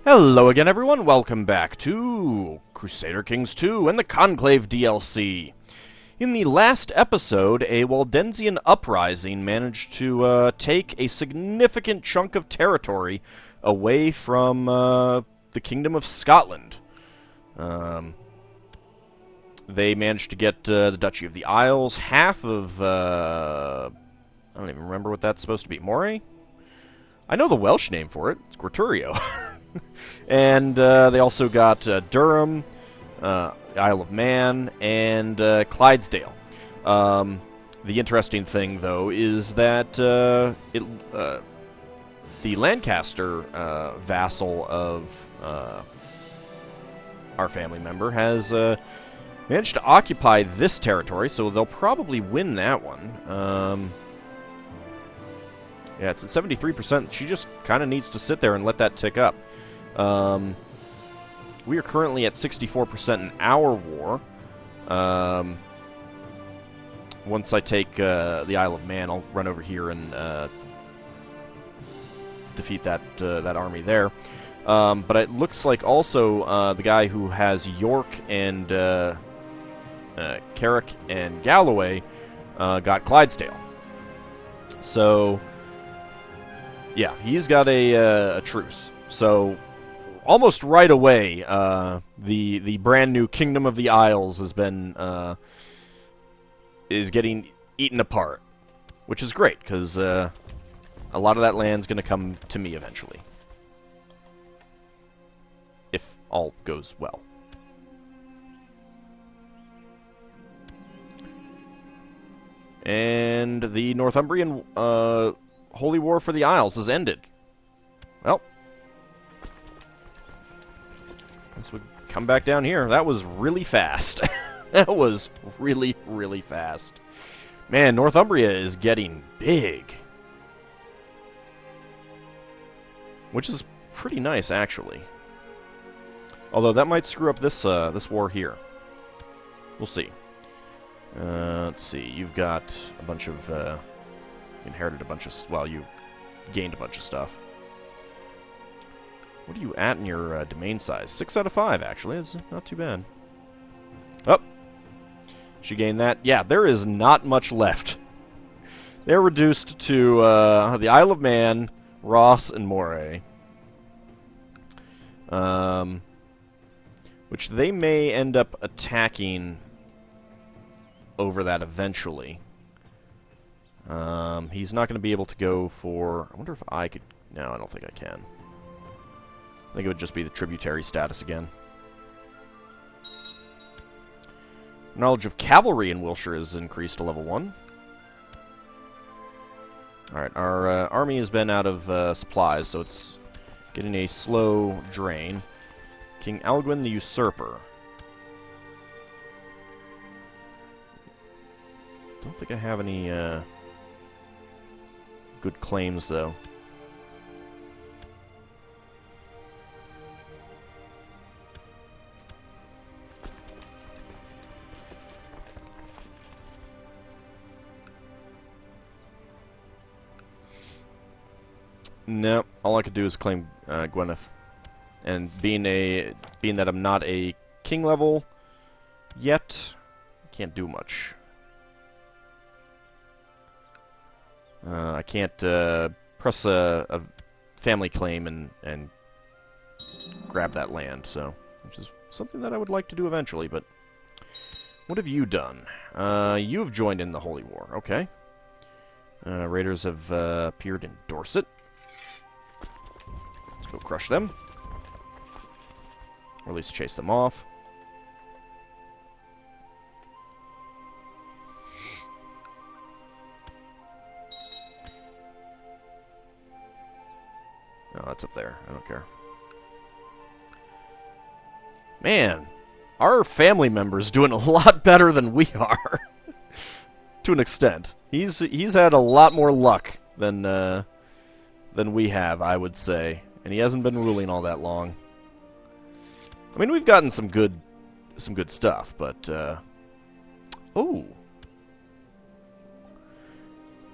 Hello again, everyone. Welcome back to Crusader Kings 2 and the Conclave DLC. In the last episode, a Waldensian uprising managed to take a significant chunk of territory away from the Kingdom of Scotland. They managed to get the Duchy of the Isles, half of... I don't even remember what that's supposed to be. Moray? I know the Welsh name for it. It's Guerturio. And they also got Durham, Isle of Man, and Clydesdale. The interesting thing, though, is that the Lancaster vassal of our family member has managed to occupy this territory, so they'll probably win that one. Yeah, it's at 73%. She just kind of needs to sit there and let that tick up. We are currently at 64% in our war. Once I take the Isle of Man, I'll run over here and defeat that army there. But it looks like also the guy who has York and Carrick and Galloway got Clydesdale. So, yeah, he's got a truce. So, almost right away, the brand new Kingdom of the Isles has been is getting eaten apart, which is great because a lot of that land's going to come to me eventually, if all goes well. And the Northumbrian Holy War for the Isles has ended. Well. So we come back down here. That was really fast. That was really, really fast. Man, Northumbria is getting big. Which is pretty nice, actually. Although that might screw up this this war here. We'll see. Let's see. You've got a bunch of... you inherited a bunch of... Well, you gained a bunch of stuff. What are you at in your domain size? 6 out of 5, actually. It's not too bad. Oh. She gained that. Yeah, there is not much left. They're reduced to the Isle of Man, Ross, and Moray. Which they may end up attacking over that eventually. He's not going to be able to go for... I wonder if I could... No, I don't think I can. I think it would just be the tributary status again. Knowledge of cavalry in Wiltshire is increased to level 1. Alright, our army has been out of supplies, so it's getting a slow drain. King Alguin the Usurper. Don't think I have any good claims, though. No, all I could do is claim Gwyneth, and being that I'm not a king level yet, I can't do much. I can't press a family claim and grab that land, so which is something that I would like to do eventually. But what have you done? You have joined in the Holy War. Okay. Raiders have appeared in Dorset. Go crush them. Or at least chase them off. No, that's up there. I don't care. Man, our family member's doing a lot better than we are. To an extent. He's had a lot more luck than we have, I would say. And he hasn't been ruling all that long. I mean, we've gotten some good stuff, but oh,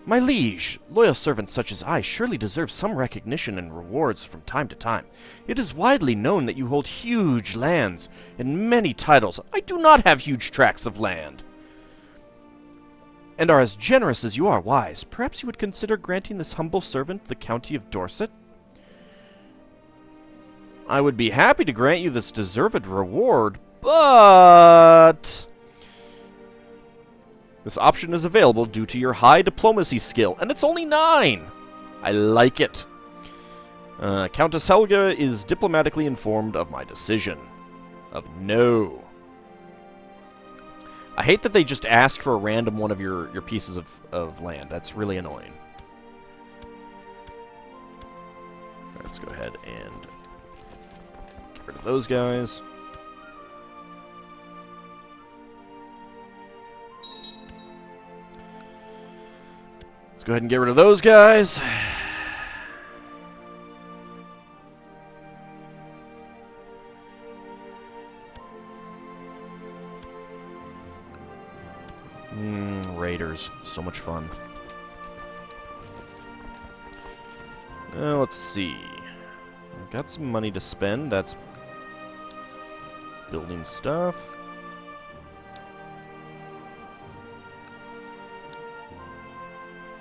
My liege, loyal servants such as I surely deserve some recognition and rewards from time to time. It is widely known that you hold huge lands and many titles. I do not have huge tracts of land. And are as generous as you are wise. Perhaps you would consider granting this humble servant the county of Dorset? I would be happy to grant you this deserved reward, but this option is available due to your high diplomacy skill, and it's only 9! I like it. Countess Helga is diplomatically informed of my decision. Of no. I hate that they just ask for a random one of your pieces of land. That's really annoying. Let's go ahead and get rid of those guys. Let's go ahead and get rid of those guys. Raiders. So much fun. Let's see. I've got some money to spend. That's building stuff.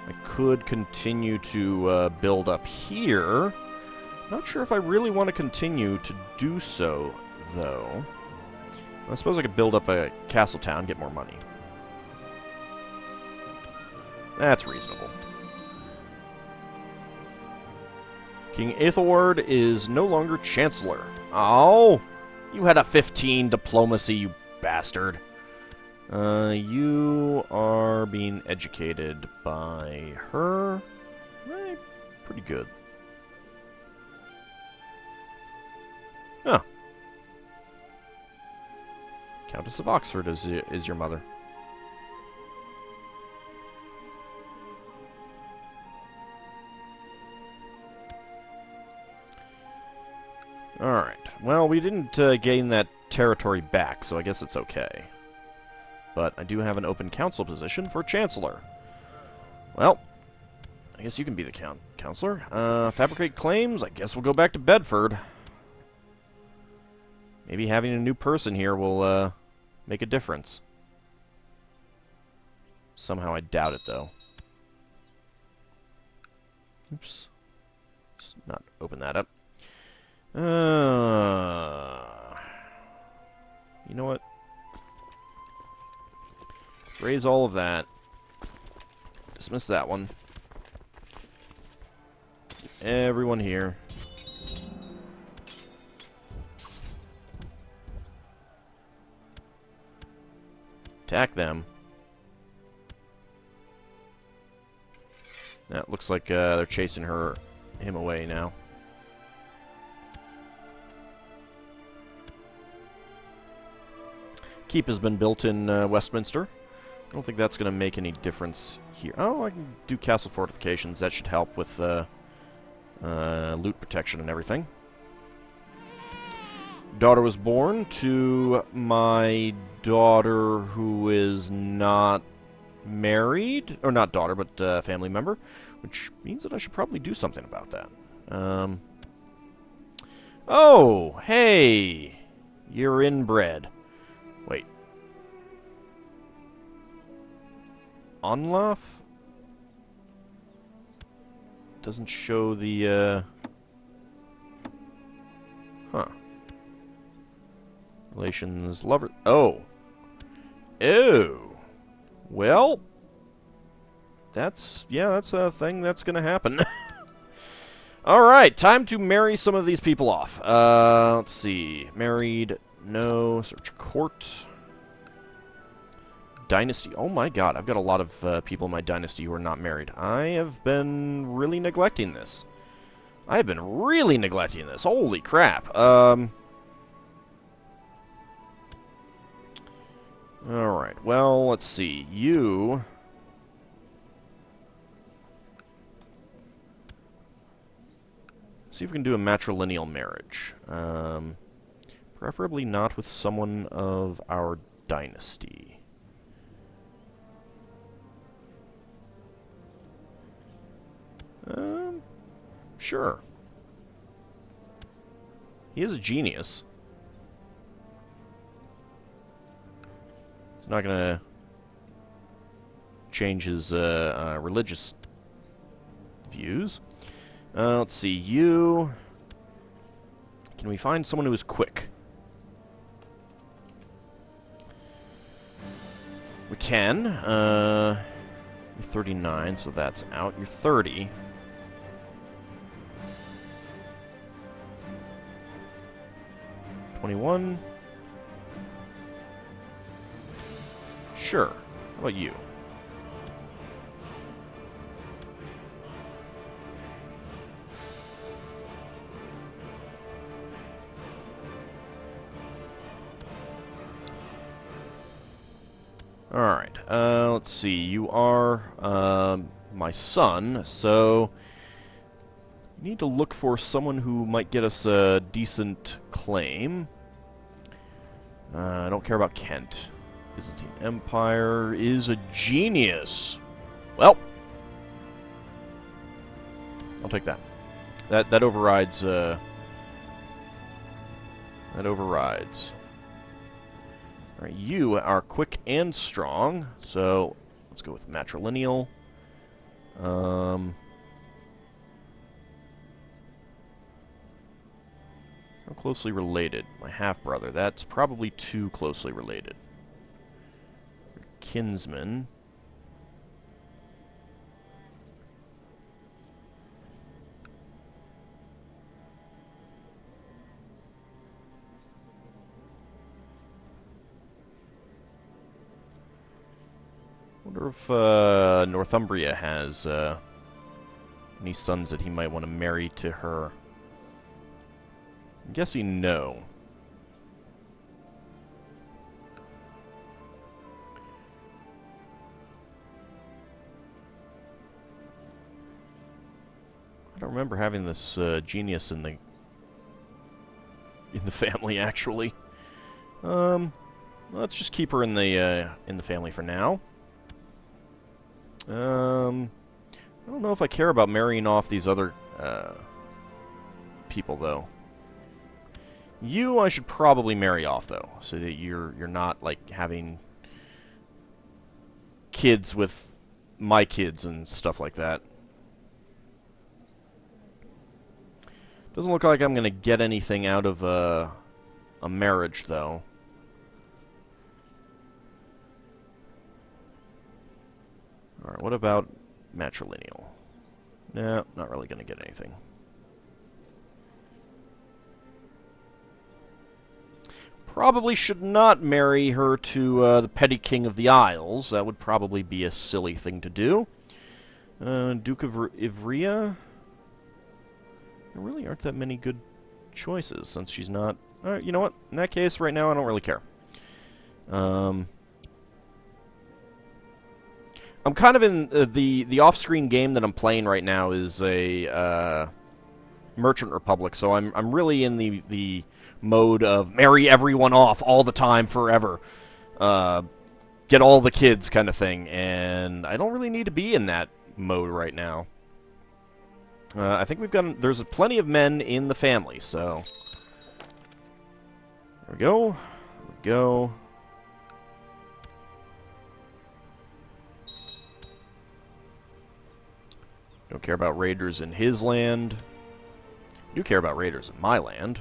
I could continue to build up here. Not sure if I really want to continue to do so, though. I suppose I could build up a castle town, get more money. That's reasonable. King Aethelward is no longer Chancellor. Oh! You had a 15 diplomacy, you bastard. You are being educated by her. Pretty good. Huh. Countess of Oxford is your mother. Alright. Well, we didn't gain that territory back, so I guess it's okay. But I do have an open council position for Chancellor. Well, I guess you can be the counselor. Fabricate claims, I guess we'll go back to Bedford. Maybe having a new person here will make a difference. Somehow I doubt it, though. Oops. Let's not open that up. You know what? Raise all of that. Dismiss that one. Everyone here. Attack them. That looks like they're chasing him away now. Keep has been built in Westminster. I don't think that's going to make any difference here. Oh, I can do castle fortifications. That should help with loot protection and everything. Daughter was born to my daughter who is not married. Or not daughter, but family member. Which means that I should probably do something about that. Oh, hey! You're inbred. Wait. Onlaf? Doesn't show the, Huh. Relations, lover... Oh. Oh. Well. That's a thing that's gonna happen. Alright, time to marry some of these people off. Let's see. Married... No. Search court. Dynasty. Oh my god, I've got a lot of people in my dynasty who are not married. I have been really neglecting this. Holy crap. Alright, well, let's see. You... See if we can do a matrilineal marriage. Preferably not with someone of our dynasty. Sure. He is a genius. It's not gonna change his religious views. Let's see, you... Can we find someone who is quick? We can. You're 39, so that's out. You're 30. $21. Sure. How about you? Alright, let's see. You are my son, so we need to look for someone who might get us a decent claim. I don't care about Kent. Byzantine Empire is a genius. Well, I'll take that. That overrides. That overrides. All right, you are quick and strong, so let's go with matrilineal. How closely related? My half-brother. That's probably too closely related. Kinsman. Wonder if Northumbria has any sons that he might want to marry to her. I'm guessing no. I don't remember having this genius in the family, actually. Let's just keep her in the family for now. I don't know if I care about marrying off these other people, though. You, I should probably marry off, though, so that you're not like having kids with my kids and stuff like that. Doesn't look like I'm going to get anything out of a marriage, though. Alright, what about matrilineal? No, not really going to get anything. Probably should not marry her to the petty king of the Isles. That would probably be a silly thing to do. Duke of Ivrea? There really aren't that many good choices, since she's not... Alright, you know what? In that case, right now, I don't really care. I'm kind of in... the off-screen game that I'm playing right now is a Merchant Republic, so I'm really in the mode of marry everyone off all the time, forever. Get all the kids kind of thing, and I don't really need to be in that mode right now. I think there's plenty of men in the family, so... There we go. There we go. Don't care about raiders in his land. Do care about raiders in my land.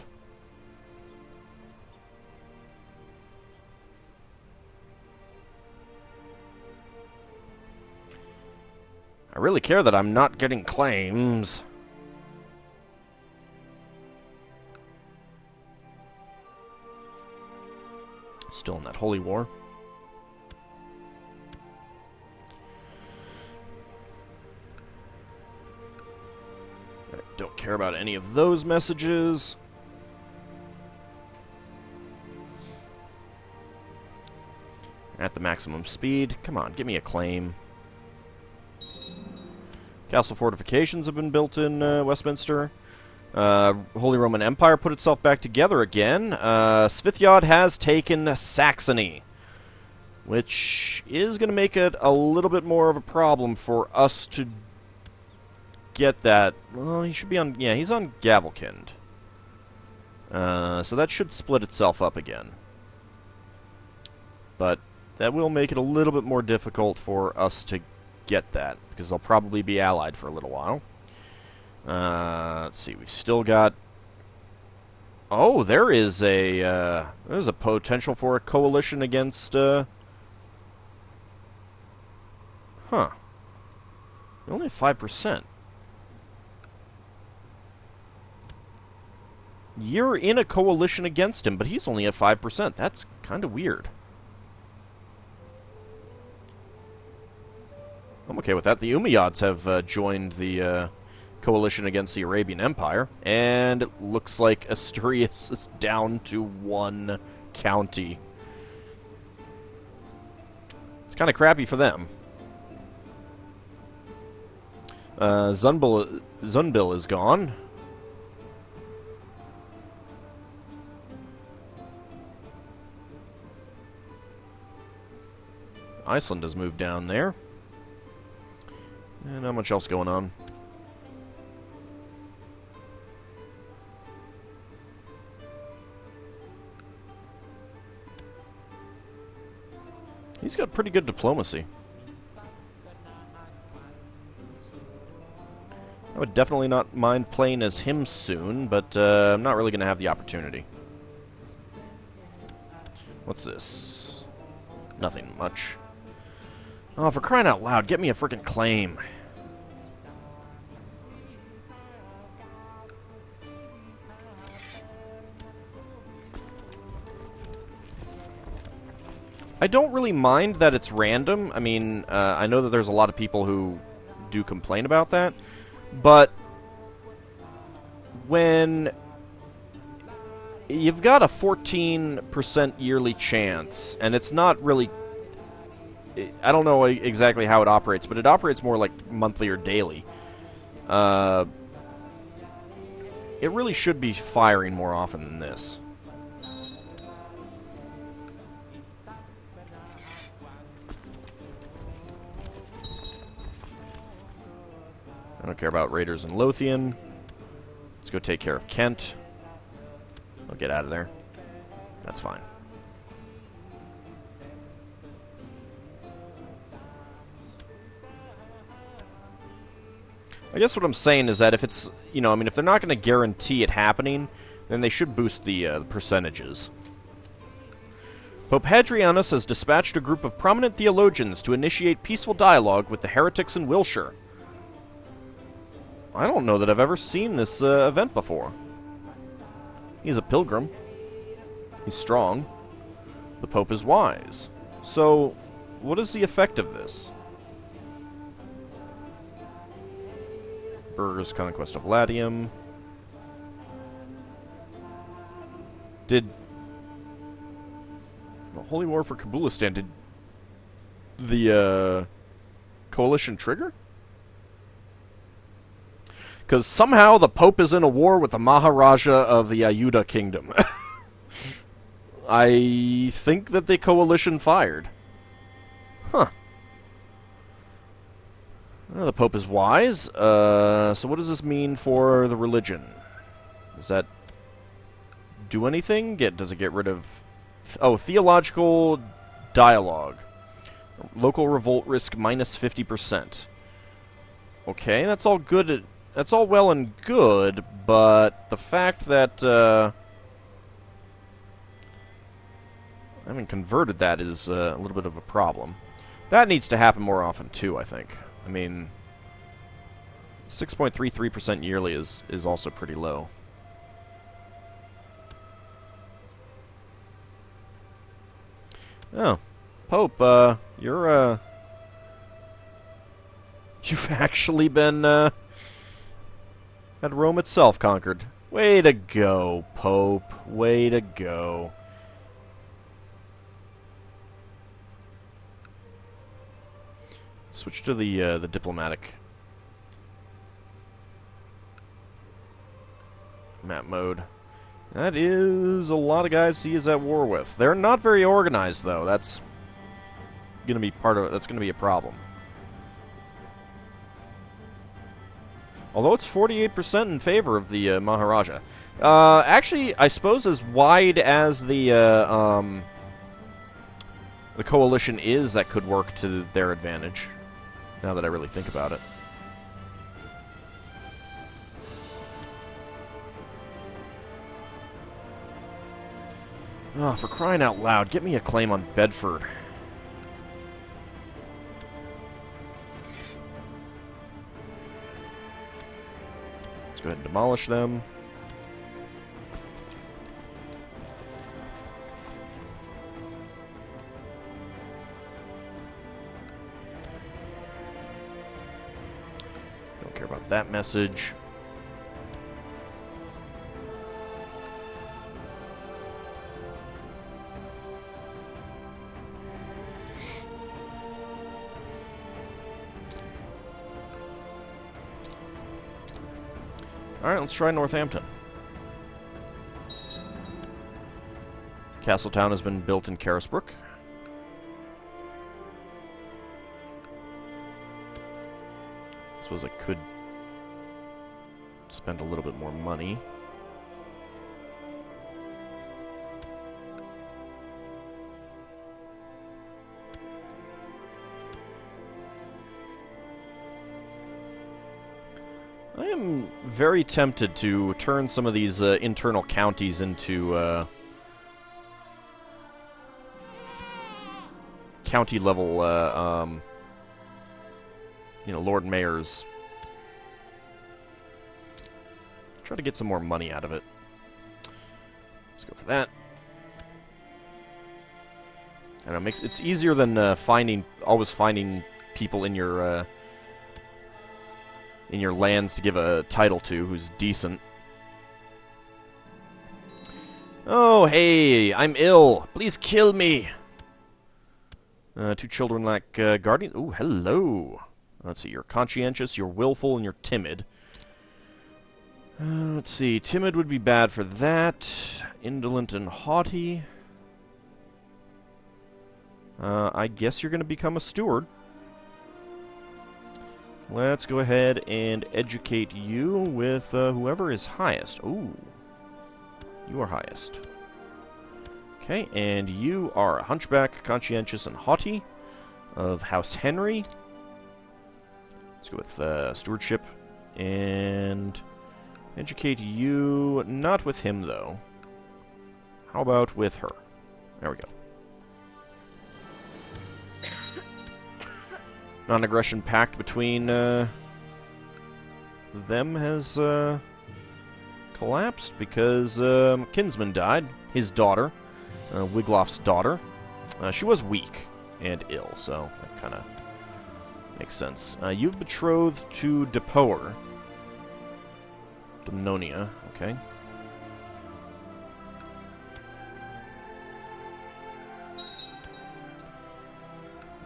I really care that I'm not getting claims. Still in that holy war. I don't care about any of those messages. At the maximum speed. Come on, give me a claim. Castle fortifications have been built in Westminster. Holy Roman Empire put itself back together again. Svithyod has taken Saxony, which is going to make it a little bit more of a problem for us to get that. Well, he should be on. Yeah, he's on Gavelkind. So that should split itself up again. But that will make it a little bit more difficult for us to get that, because they'll probably be allied for a little while. Let's see, we've still got... Oh, there's a potential for a coalition against, Huh. We're only at 5%. You're in a coalition against him, but he's only at 5%. That's kind of weird. I'm okay with that. The Umayyads have joined the coalition against the Arabian Empire, and it looks like Asturias is down to 1 county. It's kind of crappy for them. Zunbil is gone. Iceland has moved down there. And not much else going on. He's got pretty good diplomacy. I would definitely not mind playing as him soon, but I'm not really going to have the opportunity. What's this? Nothing much. Oh, for crying out loud, get me a frickin' claim. I don't really mind that it's random. I mean, I know that there's a lot of people who do complain about that, but when you've got a 14% yearly chance, and it's not really... I don't know exactly how it operates, but it operates more like monthly or daily. It really should be firing more often than this. I don't care about Raiders in Lothian. Let's go take care of Kent. I'll get out of there. That's fine. I guess what I'm saying is that if it's, you know, I mean, if they're not going to guarantee it happening, then they should boost the percentages. Pope Hadrianus has dispatched a group of prominent theologians to initiate peaceful dialogue with the heretics in Wiltshire. I don't know that I've ever seen this event before. He's a pilgrim. He's strong. The Pope is wise. So, what is the effect of this? Burger's conquest of Latium. Did the Holy War for Kabulistan, did the coalition trigger? Because somehow the Pope is in a war with the Maharaja of the Ayuda Kingdom. I think that the coalition fired. Huh. Well, the Pope is wise. So what does this mean for the religion? Does that do anything? Does it get rid of... Oh, theological dialogue. Local revolt risk minus 50%. Okay, that's all good. That's all well and good, but the fact that I haven't converted that is a little bit of a problem. That needs to happen more often too, I think. I mean, 6.33% yearly is also pretty low. Oh, Pope, you're you've actually been had Rome itself conquered. Way to go, Pope. Way to go. Switch to the diplomatic map mode. That is a lot of guys he is at war with. They're not very organized, though. That's gonna be part of it. That's gonna be a problem. Although it's 48% in favor of the Maharaja. Actually, I suppose as wide as the coalition is, that could work to their advantage, now that I really think about it. Oh, for crying out loud, get me a claim on Bedford. Let's go ahead and demolish them. Don't care about that message. Alright, let's try Northampton. Castletown has been built in Carisbrook. I suppose I could spend a little bit more money. I am very tempted to turn some of these internal counties into county-level, Lord Mayors. Try to get some more money out of it. Let's go for that. I don't know, it's easier than always finding people in your lands to give a title to who's decent. Oh, hey, I'm ill. Please kill me. 2 children lack guardian. Ooh, hello. Let's see, you're conscientious, you're willful, and you're timid. Let's see, timid would be bad for that. Indolent and haughty. I guess you're going to become a steward. Let's go ahead and educate you with whoever is highest. Ooh. You are highest. Okay, and you are a hunchback, conscientious, and haughty of House Henry. Let's go with stewardship. And educate you, not with him, though. How about with her? There we go. Non-aggression pact between them has collapsed because Kinsman died, his daughter, Wiglaf's daughter. She was weak and ill, so that kind of makes sense. You've betrothed to Depoer. Demnonia, okay.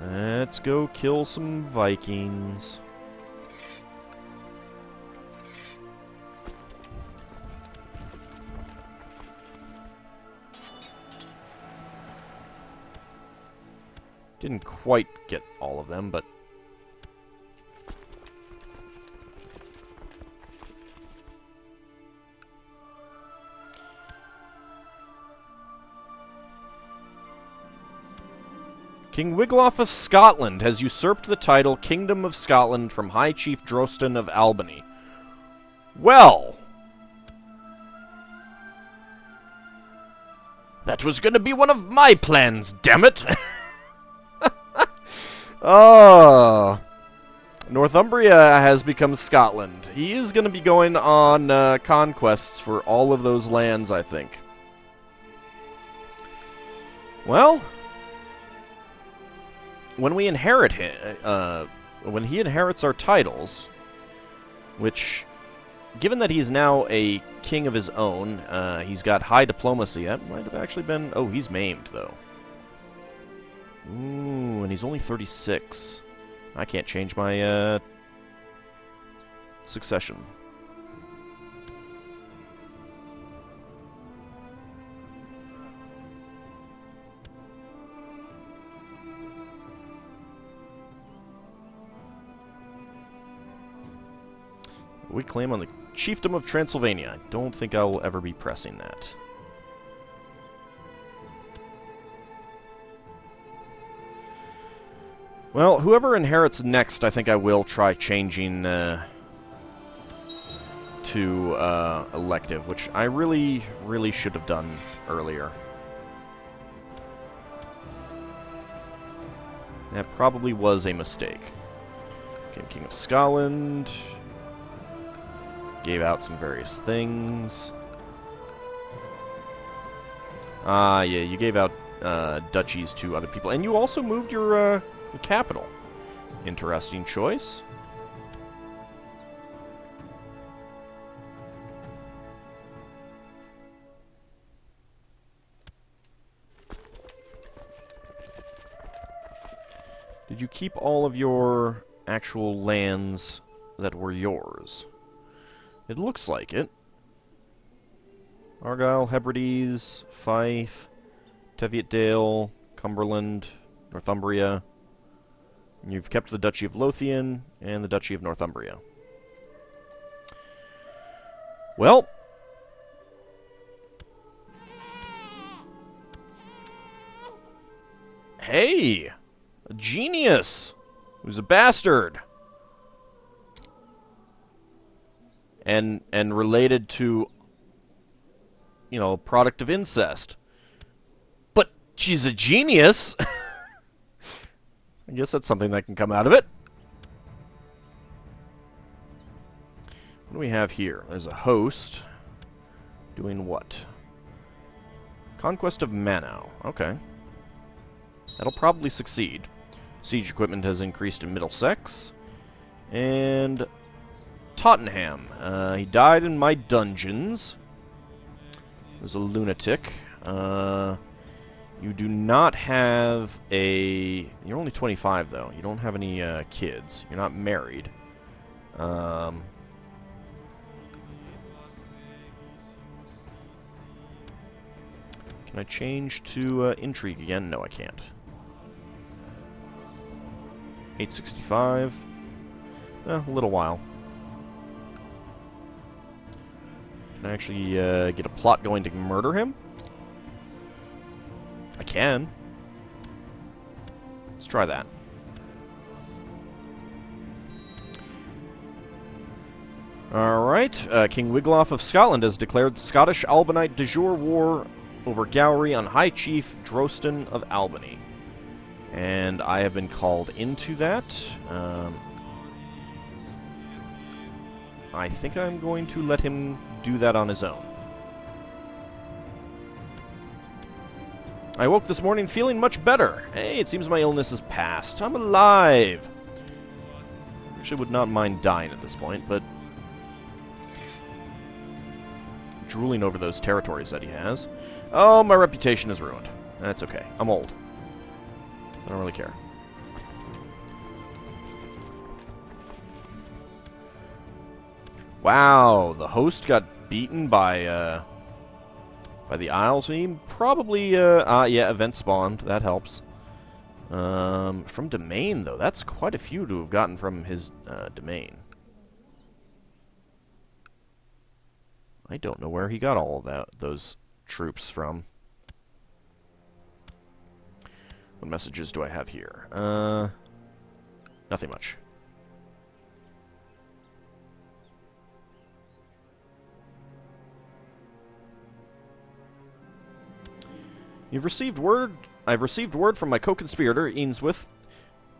Let's go kill some Vikings. Didn't quite get all of them, but... King Wiglaf of Scotland has usurped the title Kingdom of Scotland from High Chief Drostan of Albany. Well... that was going to be one of my plans, damn it! Oh... Northumbria has become Scotland. He is going to be going on conquests for all of those lands, I think. Well... when we inherit him, when he inherits our titles, which, given that he's now a king of his own, he's got high diplomacy. That might have actually been... oh, he's maimed, though. Ooh, and he's only 36. I can't change my, succession. We claim on the Chiefdom of Transylvania. I don't think I will ever be pressing that. Well, whoever inherits next, I think I will try changing to elective, which I really, really should have done earlier. That probably was a mistake. Okay, King of Scotland. Gave out some various things. Yeah, you gave out duchies to other people. And you also moved your capital. Interesting choice. Did you keep all of your actual lands that were yours? It looks like it. Argyll, Hebrides, Fife, Teviotdale, Cumberland, Northumbria. You've kept the Duchy of Lothian and the Duchy of Northumbria. Well, hey! A genius! Who's a bastard! And related to, you know, product of incest. But she's a genius! I guess that's something that can come out of it. What do we have here? There's a host. Doing what? Conquest of Manau. Okay. That'll probably succeed. Siege equipment has increased in Middlesex. And Tottenham. He died in my dungeons. He was a lunatic. You do not have a... You're only 25, though. You don't have any kids. You're not married. Can I change to intrigue again? No, I can't. 865. A little while. Can I actually get a plot going to murder him? I can. Let's try that. Alright, King Wiglaf of Scotland has declared Scottish Albonite de jure war over Gowrie on High Chief Droston of Albany. And I have been called into that. I think I'm going to let him do that on his own. I woke this morning feeling much better. Hey, it seems my illness is past. I'm alive! Actually would not mind dying at this point, but... drooling over those territories that he has. Oh, my reputation is ruined. That's okay. I'm old. I don't really care. Wow, the host got beaten by the Isles. He probably, yeah, event spawned. That helps. From Domain, though. That's quite a few to have gotten from his Domain. I don't know where he got all of those troops from. What messages do I have here? Nothing much. I've received word from my co-conspirator, Eanswith,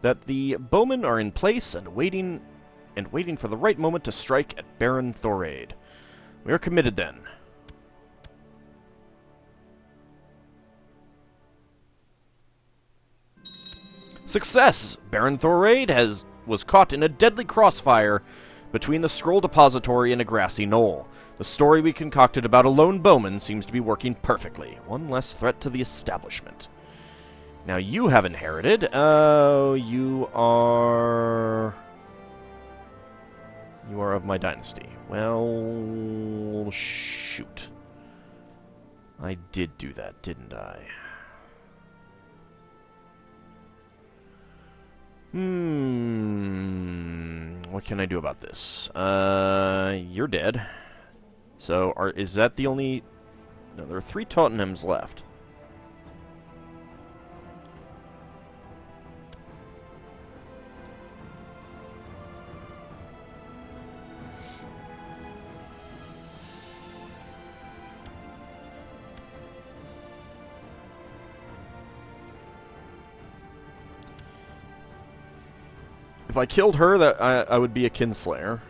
that the bowmen are in place and waiting for the right moment to strike at Baron Thoraid. We are committed then. Success! Baron Thoraid was caught in a deadly crossfire between the scroll depository and a grassy knoll. The story we concocted about a lone bowman seems to be working perfectly. One less threat to the establishment. Now you have inherited. Oh, you are of my dynasty. Well, shoot. I did do that, didn't I? what can I do about this? You're dead. So, is that the only... No, there are 3 Tottenhams left. If I killed her, that I would be a kinslayer.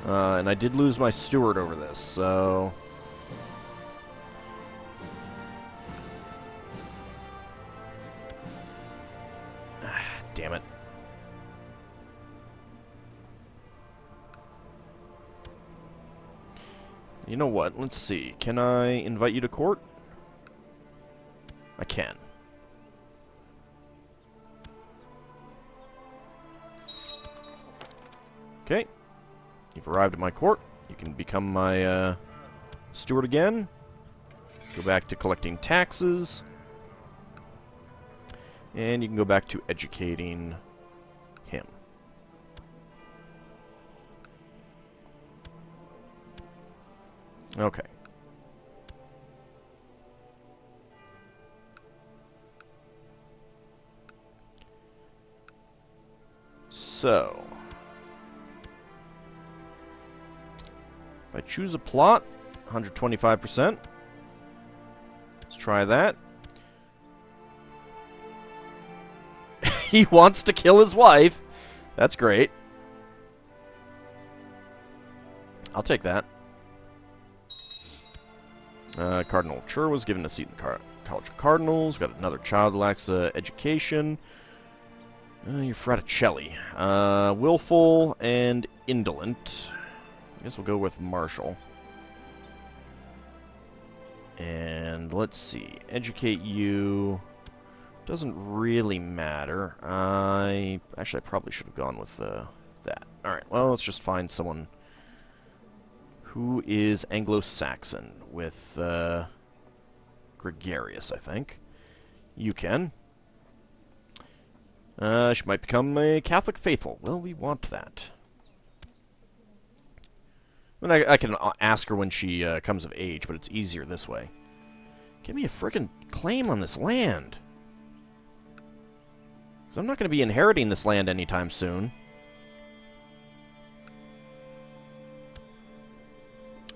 And I did lose my steward over this, so... Damn it. You know what? Let's see. Can I invite you to court? I can. Okay. You've arrived at my court. You can become my steward again. Go back to collecting taxes. And you can go back to educating him. Okay. So... if I choose a plot, 125%. Let's try that. He wants to kill his wife. That's great. I'll take that. Cardinal Chur was given a seat in the College of Cardinals. Got another child who lacks education. You're Fraticelli. Willful and indolent. I guess we'll go with Marshall. And let's see. Educate you. Doesn't really matter. Actually, I probably should have gone with that. Alright, well, let's just find someone who is Anglo-Saxon with Gregarious, I think. You can. She might become a Catholic faithful. Well, we want that. I mean, I can ask her when she comes of age, but it's easier this way. Give me a frickin' claim on this land. Because I'm not going to be inheriting this land anytime soon.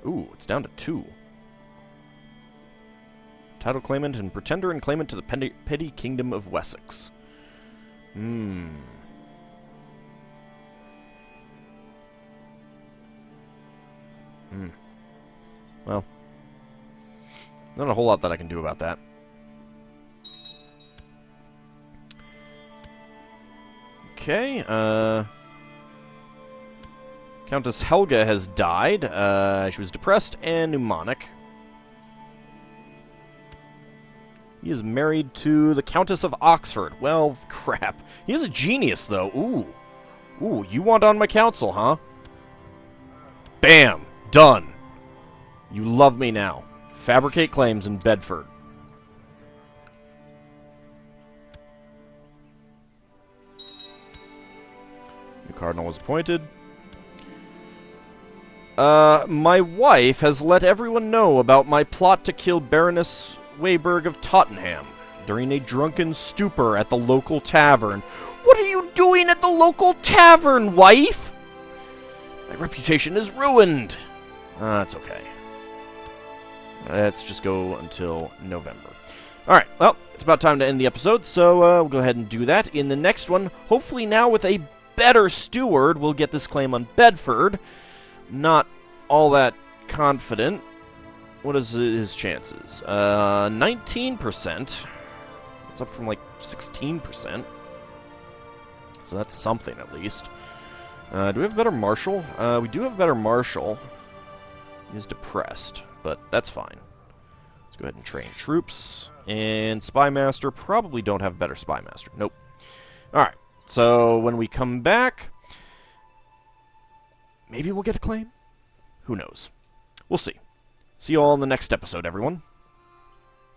Ooh, it's down to 2. Title claimant and pretender and claimant to the petty kingdom of Wessex. Well, not a whole lot that I can do about that. Okay, Countess Helga has died. She was depressed and pneumonic. He is married to the Countess of Oxford. Well, crap. He is a genius, though. Ooh, you want on my council, huh? Bam! Done. You love me now. Fabricate claims in Bedford. New cardinal was appointed. My wife has let everyone know about my plot to kill Baroness Wayberg of Tottenham during a drunken stupor at the local tavern. What are you doing at the local tavern, wife? My reputation is ruined. That's okay. Let's just go until November. Alright, well, it's about time to end the episode, so we'll go ahead and do that. In the next one, hopefully now with a better steward, we'll get this claim on Bedford. Not all that confident. What is his chances? 19%. It's up from like 16%. So that's something at least. Do we have a better marshal? We do have a better marshal. He is depressed, but that's fine. Let's go ahead and train troops. And Spymaster, probably don't have a better Spymaster. Nope. Alright, so when we come back, maybe we'll get a claim? Who knows? We'll see. See you all in the next episode, everyone.